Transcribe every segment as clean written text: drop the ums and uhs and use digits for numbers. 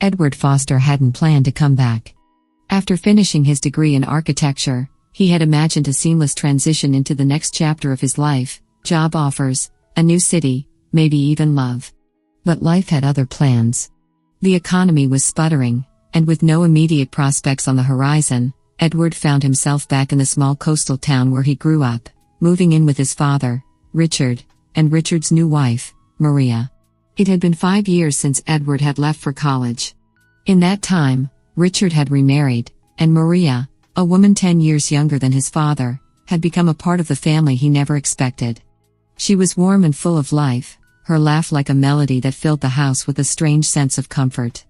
Edward Foster hadn't planned to come back. After finishing his degree in architecture, he had imagined a seamless transition into the next chapter of his life, job offers, a new city, maybe even love. But life had other plans. The economy was sputtering, and with no immediate prospects on the horizon, Edward found himself back in the small coastal town where he grew up, moving in with his father, Richard, and Richard's new wife, Maria. It had been 5 years since Edward had left for college. In that time, Richard had remarried, and Maria, a woman 10 years younger than his father, had become a part of the family he never expected. She was warm and full of life, her laugh like a melody that filled the house with a strange sense of comfort.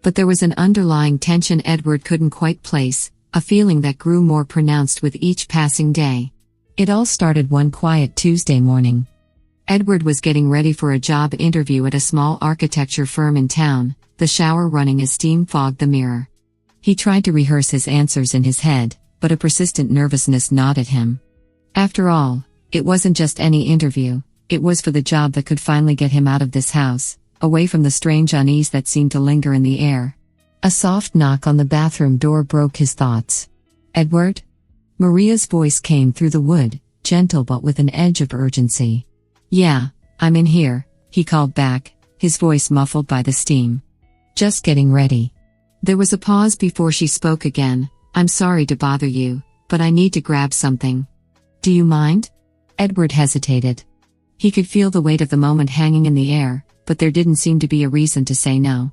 But there was an underlying tension Edward couldn't quite place, a feeling that grew more pronounced with each passing day. It all started one quiet Tuesday morning. Edward was getting ready for a job interview at a small architecture firm in town, the shower running as steam fogged the mirror. He tried to rehearse his answers in his head, but a persistent nervousness gnawed at him. After all, it wasn't just any interview, it was for the job that could finally get him out of this house, away from the strange unease that seemed to linger in the air. A soft knock on the bathroom door broke his thoughts. "Edward?" Maria's voice came through the wood, gentle but with an edge of urgency. "Yeah, I'm in here," he called back, his voice muffled by the steam. "Just getting ready." There was a pause before she spoke again. "I'm sorry to bother you, but I need to grab something." "Do you mind?" Edward hesitated. He could feel the weight of the moment hanging in the air, but there didn't seem to be a reason to say no.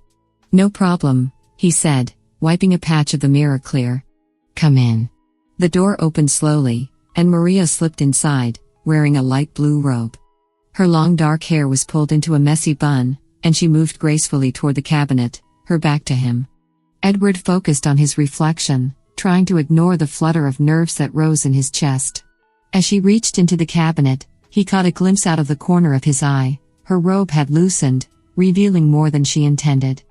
"No problem," he said, wiping a patch of the mirror clear. "Come in." The door opened slowly, and Maria slipped inside, wearing a light blue robe. Her long dark hair was pulled into a messy bun, and she moved gracefully toward the cabinet, her back to him. Edward focused on his reflection, trying to ignore the flutter of nerves that rose in his chest. As she reached into the cabinet, he caught a glimpse out of the corner of his eye. Her robe had loosened, revealing more than she intended.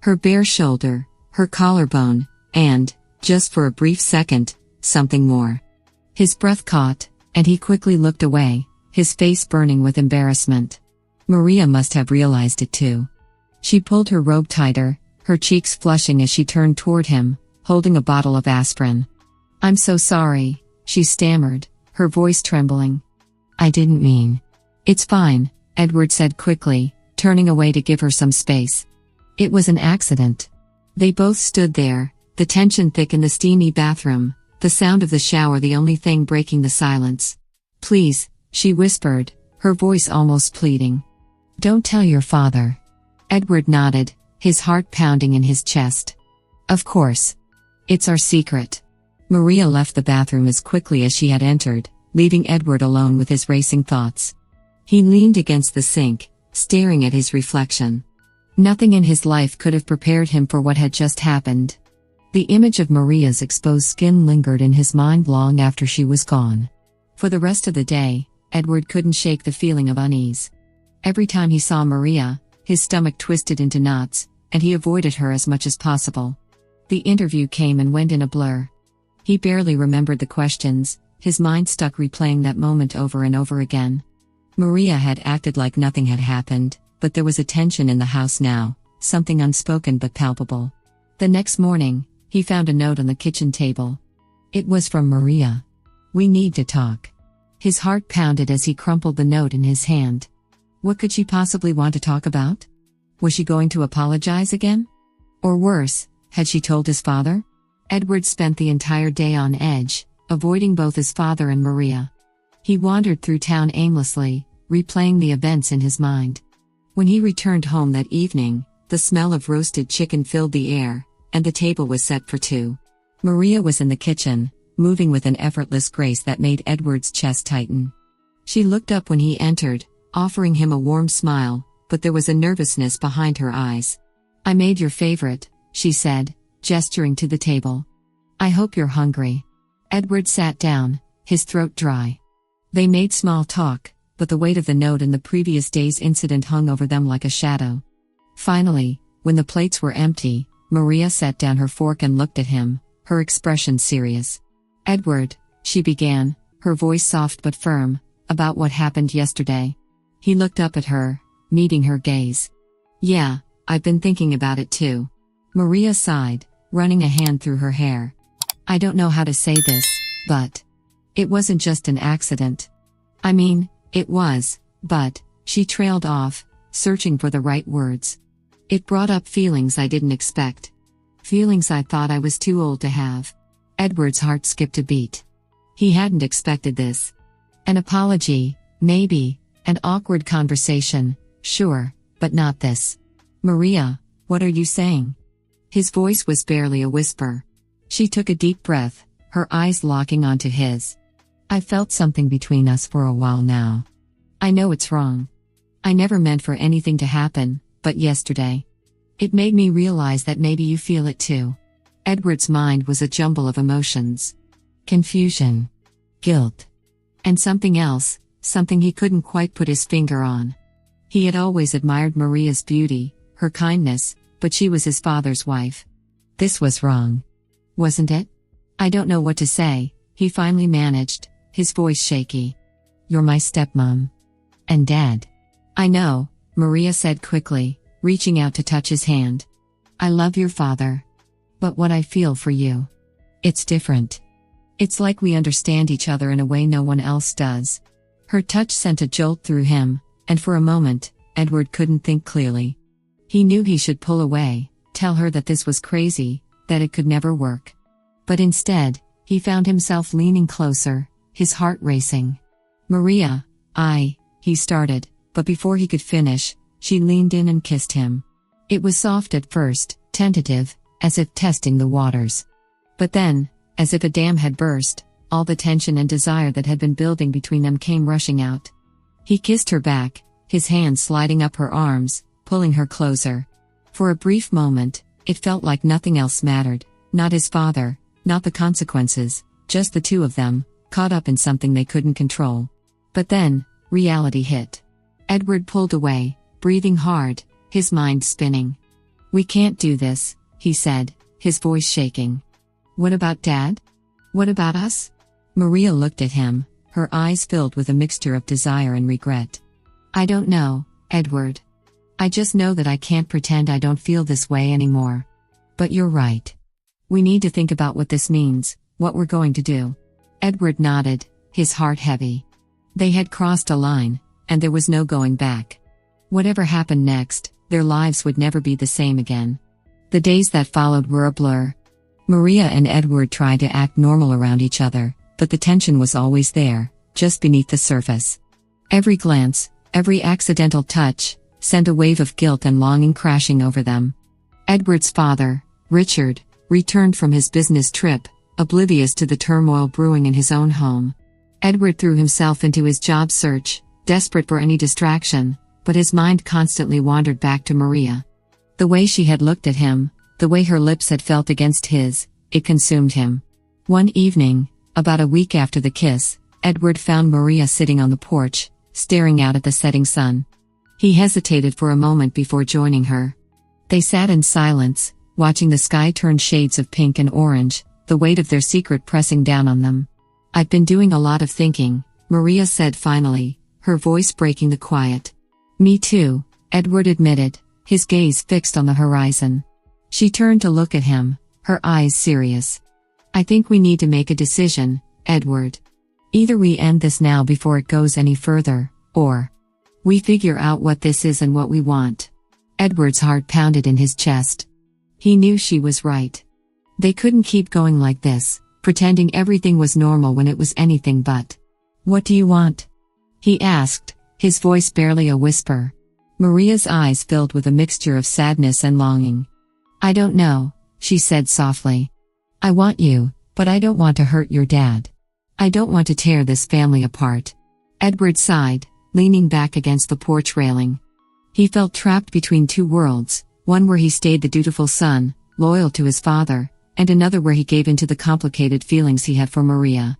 Her bare shoulder, her collarbone, and, just for a brief second, something more. His breath caught, and he quickly looked away, his face burning with embarrassment. Maria must have realized it too. She pulled her robe tighter, her cheeks flushing as she turned toward him, holding a bottle of aspirin. "I'm so sorry," she stammered, her voice trembling. "I didn't mean." "It's fine," Edward said quickly, turning away to give her some space. "It was an accident." They both stood there, the tension thick in the steamy bathroom, the sound of the shower the only thing breaking the silence. "Please," she whispered, her voice almost pleading. "Don't tell your father." Edward nodded, his heart pounding in his chest. "Of course. It's our secret." Maria left the bathroom as quickly as she had entered, leaving Edward alone with his racing thoughts. He leaned against the sink, staring at his reflection. Nothing in his life could have prepared him for what had just happened. The image of Maria's exposed skin lingered in his mind long after she was gone. For the rest of the day, Edward couldn't shake the feeling of unease. Every time he saw Maria, his stomach twisted into knots, and he avoided her as much as possible. The interview came and went in a blur. He barely remembered the questions, his mind stuck replaying that moment over and over again. Maria had acted like nothing had happened, but there was a tension in the house now, something unspoken but palpable. The next morning, he found a note on the kitchen table. It was from Maria. "We need to talk." His heart pounded as he crumpled the note in his hand. What could she possibly want to talk about? Was she going to apologize again? Or worse, had she told his father? Edward spent the entire day on edge, avoiding both his father and Maria. He wandered through town aimlessly, replaying the events in his mind. When he returned home that evening, the smell of roasted chicken filled the air, and the table was set for two. Maria was in the kitchen, moving with an effortless grace that made Edward's chest tighten. She looked up when he entered, offering him a warm smile, but there was a nervousness behind her eyes. "I made your favorite," she said, gesturing to the table. "I hope you're hungry." Edward sat down, his throat dry. They made small talk, but the weight of the note and the previous day's incident hung over them like a shadow. Finally, when the plates were empty, Maria set down her fork and looked at him, her expression serious. "Edward," she began, her voice soft but firm, "about what happened yesterday." He looked up at her, meeting her gaze. "Yeah, I've been thinking about it too. Maria sighed, running a hand through her hair. I don't know how to say this, but it wasn't just an accident. I mean, it was, but she trailed off, searching for the right words. It brought up feelings I didn't expect. Feelings I thought I was too old to have. Edward's heart skipped a beat. He hadn't expected this. An apology, maybe, an awkward conversation, sure, but not this. Maria, what are you saying? His voice was barely a whisper. She took a deep breath, her eyes locking onto his. I felt something between us for a while now. I know it's wrong. I never meant for anything to happen, but yesterday. It made me realize that maybe you feel it too. Edward's mind was a jumble of emotions. Confusion. Guilt. And something else, something he couldn't quite put his finger on. He had always admired Maria's beauty, her kindness, but she was his father's wife. This was wrong. Wasn't it? I don't know what to say, he finally managed, his voice shaky. You're my stepmom. And dad. I know, Maria said quickly, reaching out to touch his hand. I love your father. But what I feel for you. It's different. It's like we understand each other in a way no one else does. Her touch sent a jolt through him, and for a moment, Edward couldn't think clearly. He knew he should pull away, tell her that this was crazy, that it could never work. But instead, he found himself leaning closer, his heart racing. Maria, he started, but before he could finish, she leaned in and kissed him. It was soft at first, tentative, as if testing the waters. But then, as if a dam had burst, all the tension and desire that had been building between them came rushing out. He kissed her back, his hands sliding up her arms, pulling her closer. For a brief moment, it felt like nothing else mattered, not his father, not the consequences, just the two of them, caught up in something they couldn't control. But then, reality hit. Edward pulled away, breathing hard, his mind spinning. We can't do this, he said, his voice shaking. What about Dad? What about us? Maria looked at him, her eyes filled with a mixture of desire and regret. I don't know, Edward. I just know that I can't pretend I don't feel this way anymore. But you're right. We need to think about what this means, what we're going to do. Edward nodded, his heart heavy. They had crossed a line, and there was no going back. Whatever happened next, their lives would never be the same again. The days that followed were a blur. Maria and Edward tried to act normal around each other, but the tension was always there, just beneath the surface. Every glance, every accidental touch, sent a wave of guilt and longing crashing over them. Edward's father, Richard, returned from his business trip, oblivious to the turmoil brewing in his own home. Edward threw himself into his job search, desperate for any distraction, but his mind constantly wandered back to Maria. The way she had looked at him, the way her lips had felt against his, it consumed him. One evening, about a week after the kiss, Edward found Maria sitting on the porch, staring out at the setting sun. He hesitated for a moment before joining her. They sat in silence, watching the sky turn shades of pink and orange, the weight of their secret pressing down on them. I've been doing a lot of thinking, Maria said finally, her voice breaking the quiet. Me too, Edward admitted, his gaze fixed on the horizon. She turned to look at him, her eyes serious. I think we need to make a decision, Edward. Either we end this now before it goes any further, or we figure out what this is and what we want. Edward's heart pounded in his chest. He knew she was right. They couldn't keep going like this, pretending everything was normal when it was anything but. What do you want? He asked, his voice barely a whisper. Maria's eyes filled with a mixture of sadness and longing. I don't know, she said softly. I want you, but I don't want to hurt your dad. I don't want to tear this family apart. Edward sighed, leaning back against the porch railing. He felt trapped between two worlds, one where he stayed the dutiful son, loyal to his father, and another where he gave in to the complicated feelings he had for Maria.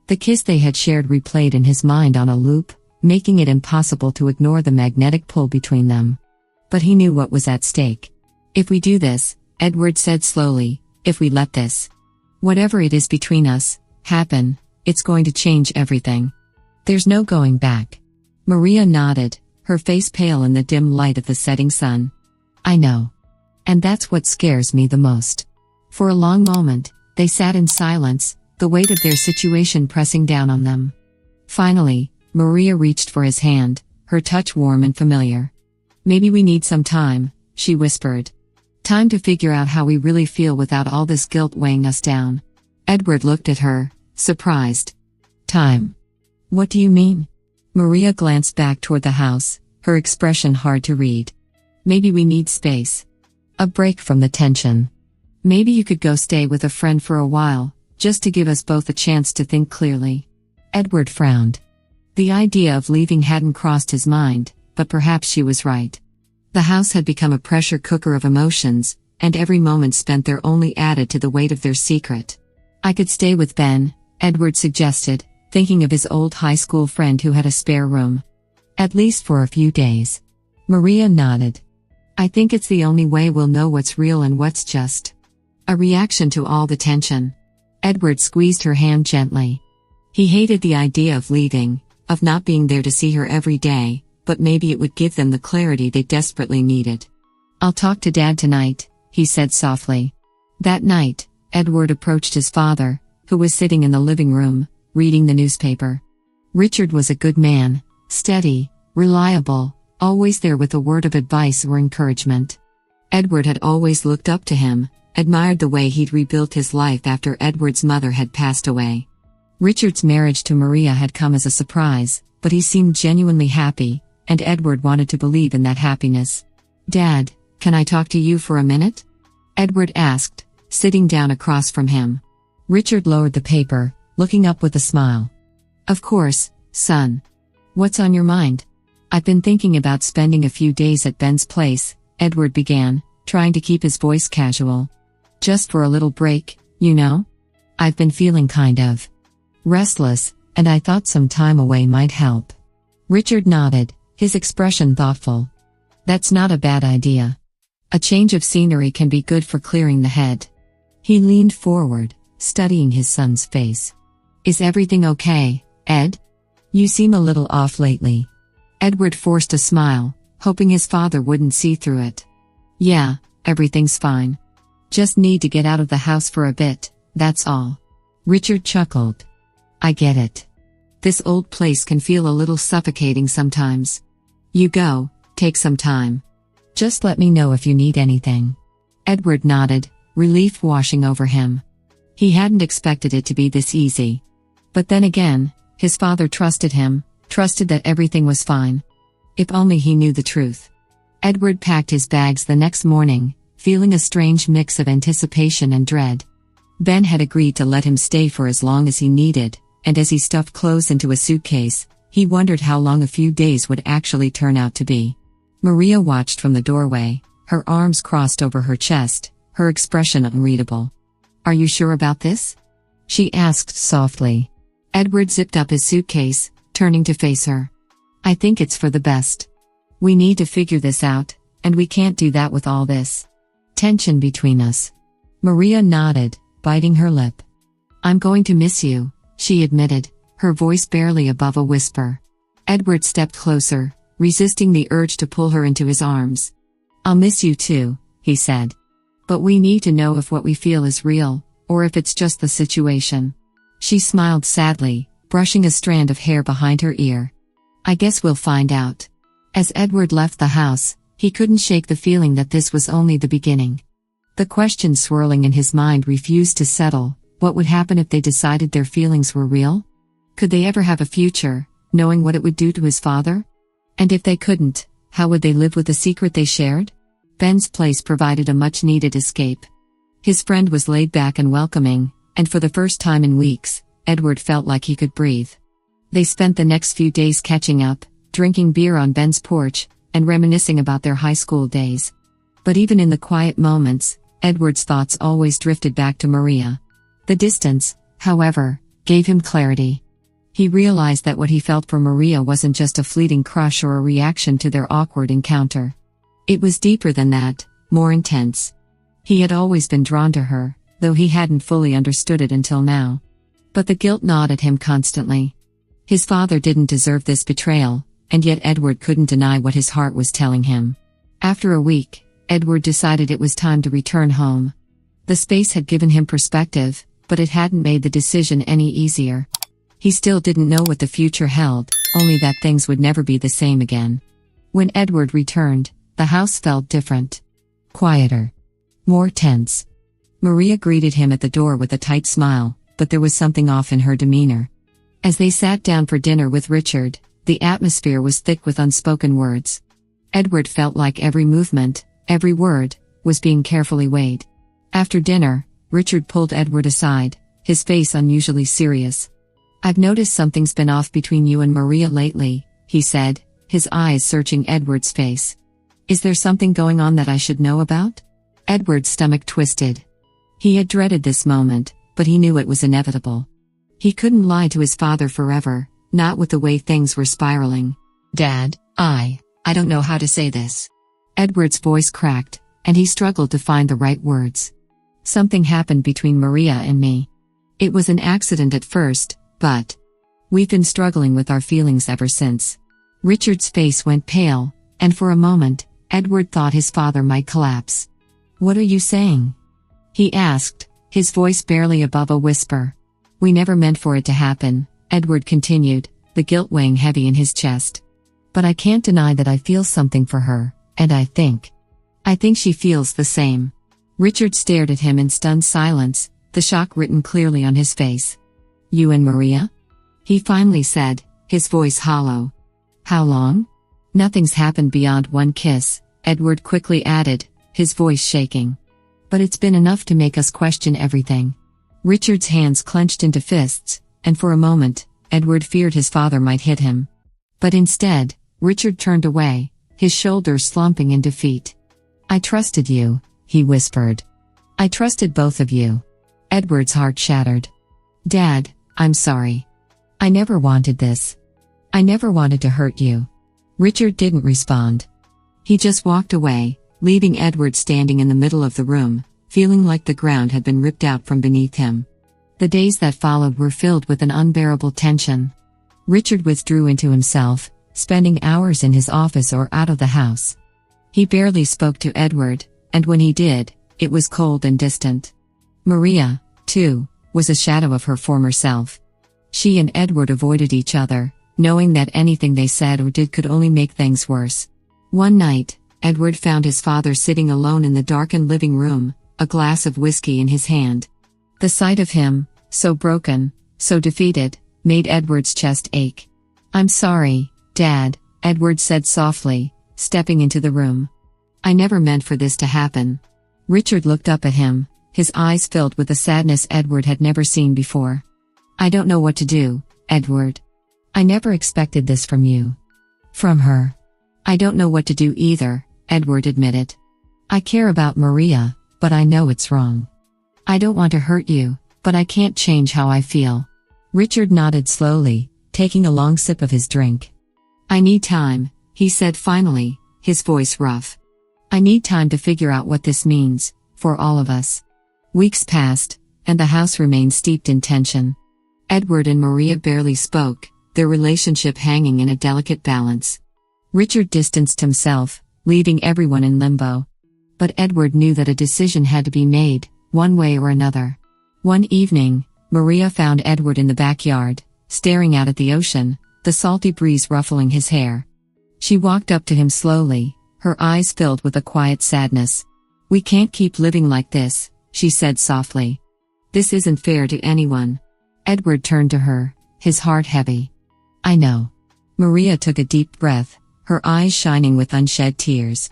The kiss they had shared replayed in his mind on a loop, making it impossible to ignore the magnetic pull between them. But he knew what was at stake. If we do this, Edward said slowly, if we let this, whatever it is between us, happen, it's going to change everything. There's no going back. Maria nodded, her face pale in the dim light of the setting sun. I know. And that's what scares me the most." For a long moment, they sat in silence, the weight of their situation pressing down on them. Finally, Maria reached for his hand, her touch warm and familiar. "Maybe we need some time," she whispered. "Time to figure out how we really feel without all this guilt weighing us down." Edward looked at her, surprised. "Time? What do you mean?" Maria glanced back toward the house, her expression hard to read. "Maybe we need space. A break from the tension. Maybe you could go stay with a friend for a while, just to give us both a chance to think clearly." Edward frowned. The idea of leaving hadn't crossed his mind, but perhaps she was right. The house had become a pressure cooker of emotions, and every moment spent there only added to the weight of their secret. "I could stay with Ben," Edward suggested, thinking of his old high school friend who had a spare room. "At least for a few days." Maria nodded. "I think it's the only way we'll know what's real and what's just a reaction to all the tension." Edward squeezed her hand gently. He hated the idea of leaving, of not being there to see her every day, but maybe it would give them the clarity they desperately needed. "I'll talk to Dad tonight," he said softly. That night, Edward approached his father, who was sitting in the living room, reading the newspaper. Richard was a good man, steady, reliable, always there with a word of advice or encouragement. Edward had always looked up to him, admired the way he'd rebuilt his life after Edward's mother had passed away. Richard's marriage to Maria had come as a surprise, but he seemed genuinely happy, and Edward wanted to believe in that happiness. "Dad, can I talk to you for a minute?" Edward asked, sitting down across from him. Richard lowered the paper, looking up with a smile. "Of course, son. What's on your mind?" "I've been thinking about spending a few days at Ben's place," Edward began, trying to keep his voice casual. "Just for a little break, you know? I've been feeling kind of restless, and I thought some time away might help." Richard nodded, his expression thoughtful. "That's not a bad idea. A change of scenery can be good for clearing the head." He leaned forward, studying his son's face. "Is everything okay, Ed? You seem a little off lately." Edward forced a smile, hoping his father wouldn't see through it. "Yeah, everything's fine. Just need to get out of the house for a bit, that's all." Richard chuckled. "I get it. This old place can feel a little suffocating sometimes. You go, take some time. Just let me know if you need anything." Edward nodded, relief washing over him. He hadn't expected it to be this easy. But then again, his father trusted him, trusted that everything was fine. If only he knew the truth. Edward packed his bags the next morning, feeling a strange mix of anticipation and dread. Ben had agreed to let him stay for as long as he needed, and as he stuffed clothes into a suitcase, he wondered how long a few days would actually turn out to be. Maria watched from the doorway, her arms crossed over her chest, her expression unreadable. "Are you sure about this?" she asked softly. Edward zipped up his suitcase, turning to face her. "I think it's for the best. We need to figure this out, and we can't do that with all this tension between us." Maria nodded, biting her lip. "I'm going to miss you," she admitted, her voice barely above a whisper. Edward stepped closer, resisting the urge to pull her into his arms. "I'll miss you too," he said. "But we need to know if what we feel is real, or if it's just the situation." She smiled sadly, brushing a strand of hair behind her ear. "I guess we'll find out." As Edward left the house, he couldn't shake the feeling that this was only the beginning. The question swirling in his mind refused to settle. What would happen if they decided their feelings were real? Could they ever have a future, knowing what it would do to his father? And if they couldn't, how would they live with the secret they shared? Ben's place provided a much-needed escape. His friend was laid back and welcoming, and for the first time in weeks, Edward felt like he could breathe. They spent the next few days catching up, drinking beer on Ben's porch, and reminiscing about their high school days. But even in the quiet moments, Edward's thoughts always drifted back to Maria. The distance, however, gave him clarity. He realized that what he felt for Maria wasn't just a fleeting crush or a reaction to their awkward encounter. It was deeper than that, more intense. He had always been drawn to her, though he hadn't fully understood it until now. But the guilt gnawed at him constantly. His father didn't deserve this betrayal, and yet Edward couldn't deny what his heart was telling him. After a week, Edward decided it was time to return home. The space had given him perspective, but it hadn't made the decision any easier. He still didn't know what the future held, only that things would never be the same again. When Edward returned, the house felt different. Quieter. More tense. Maria greeted him at the door with a tight smile, but there was something off in her demeanor. As they sat down for dinner with Richard, the atmosphere was thick with unspoken words. Edward felt like every movement, every word, was being carefully weighed. After dinner, Richard pulled Edward aside, his face unusually serious. "I've noticed something's been off between you and Maria lately," he said, his eyes searching Edward's face. "Is there something going on that I should know about?" Edward's stomach twisted. He had dreaded this moment, but he knew it was inevitable. He couldn't lie to his father forever, not with the way things were spiraling. "Dad, I don't know how to say this." Edward's voice cracked, and he struggled to find the right words. "Something happened between Maria and me. It was an accident at first, but we've been struggling with our feelings ever since." Richard's face went pale, and for a moment, Edward thought his father might collapse. "What are you saying?" he asked, his voice barely above a whisper. "We never meant for it to happen," Edward continued, the guilt weighing heavy in his chest. "But I can't deny that I feel something for her, and I think she feels the same." Richard stared at him in stunned silence, the shock written clearly on his face. "You and Maria?" he finally said, his voice hollow. "How long?" "Nothing's happened beyond one kiss," Edward quickly added, his voice shaking. "But it's been enough to make us question everything." Richard's hands clenched into fists, and for a moment, Edward feared his father might hit him. But instead, Richard turned away, his shoulders slumping in defeat. "I trusted you," he whispered. "I trusted both of you." Edward's heart shattered. "Dad, I'm sorry. I never wanted this. I never wanted to hurt you." Richard didn't respond. He just walked away, leaving Edward standing in the middle of the room, feeling like the ground had been ripped out from beneath him. The days that followed were filled with an unbearable tension. Richard withdrew into himself, spending hours in his office or out of the house. He barely spoke to Edward, and when he did, it was cold and distant. Maria, too, was a shadow of her former self. She and Edward avoided each other, knowing that anything they said or did could only make things worse. One night, Edward found his father sitting alone in the darkened living room, a glass of whiskey in his hand. The sight of him, so broken, so defeated, made Edward's chest ache. "I'm sorry, Dad," Edward said softly, stepping into the room. "I never meant for this to happen." Richard looked up at him, his eyes filled with a sadness Edward had never seen before. "I don't know what to do, Edward. I never expected this from you." "From her?" "I don't know what to do either," Edward admitted. "I care about Maria, but I know it's wrong. I don't want to hurt you, but I can't change how I feel." Richard nodded slowly, taking a long sip of his drink. "I need time," he said finally, his voice rough. "I need time to figure out what this means, for all of us." Weeks passed, and the house remained steeped in tension. Edward and Maria barely spoke, their relationship hanging in a delicate balance. Richard distanced himself, leaving everyone in limbo. But Edward knew that a decision had to be made, one way or another. One evening, Maria found Edward in the backyard, staring out at the ocean, the salty breeze ruffling his hair. She walked up to him slowly, her eyes filled with a quiet sadness. "We can't keep living like this," she said softly. "This isn't fair to anyone." Edward turned to her, his heart heavy. "I know." Maria took a deep breath, her eyes shining with unshed tears.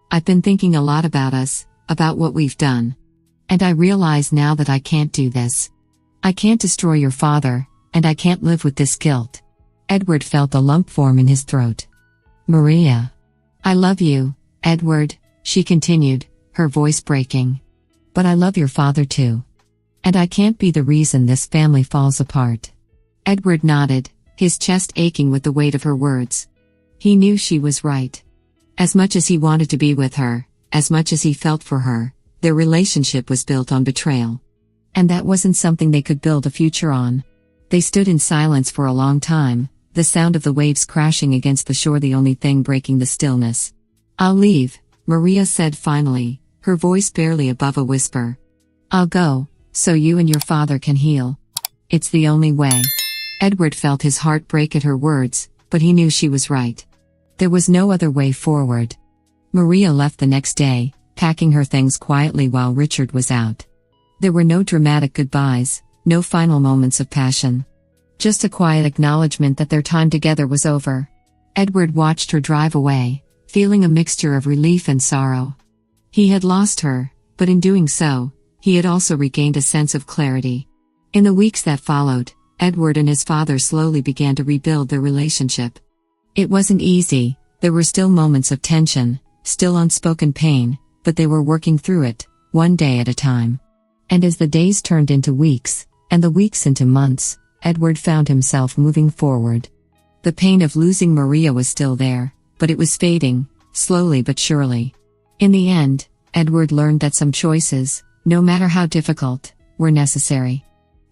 "I've been thinking a lot about us, about what we've done. And I realize now that I can't do this. I can't destroy your father, and I can't live with this guilt." Edward felt a lump form in his throat. "Maria. I love you, Edward," she continued, her voice breaking. "But I love your father too. And I can't be the reason this family falls apart." Edward nodded, his chest aching with the weight of her words. He knew she was right. As much as he wanted to be with her, as much as he felt for her, their relationship was built on betrayal. And that wasn't something they could build a future on. They stood in silence for a long time, the sound of the waves crashing against the shore the only thing breaking the stillness. "I'll leave," Maria said finally, her voice barely above a whisper. "I'll go, so you and your father can heal. It's the only way." Edward felt his heart break at her words, but he knew she was right. There was no other way forward. Maria left the next day, packing her things quietly while Richard was out. There were no dramatic goodbyes, no final moments of passion. Just a quiet acknowledgement that their time together was over. Edward watched her drive away, feeling a mixture of relief and sorrow. He had lost her, but in doing so, he had also regained a sense of clarity. In the weeks that followed, Edward and his father slowly began to rebuild their relationship. It wasn't easy, there were still moments of tension, still unspoken pain, but they were working through it, one day at a time. And as the days turned into weeks, and the weeks into months, Edward found himself moving forward. The pain of losing Maria was still there, but it was fading, slowly but surely. In the end, Edward learned that some choices, no matter how difficult, were necessary.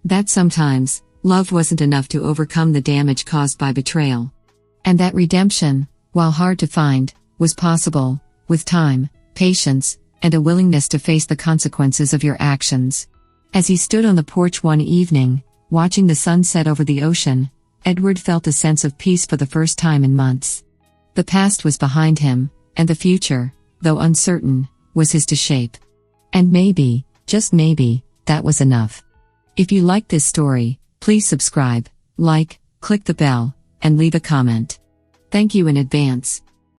That sometimes, love wasn't enough to overcome the damage caused by betrayal. And that redemption, while hard to find, was possible, with time, patience, and a willingness to face the consequences of your actions. As he stood on the porch one evening, watching the sun set over the ocean, Edward felt a sense of peace for the first time in months. The past was behind him, and the future, though uncertain, was his to shape. And maybe, just maybe, that was enough. If you liked this story, please subscribe, like, click the bell, and leave a comment. Thank you in advance.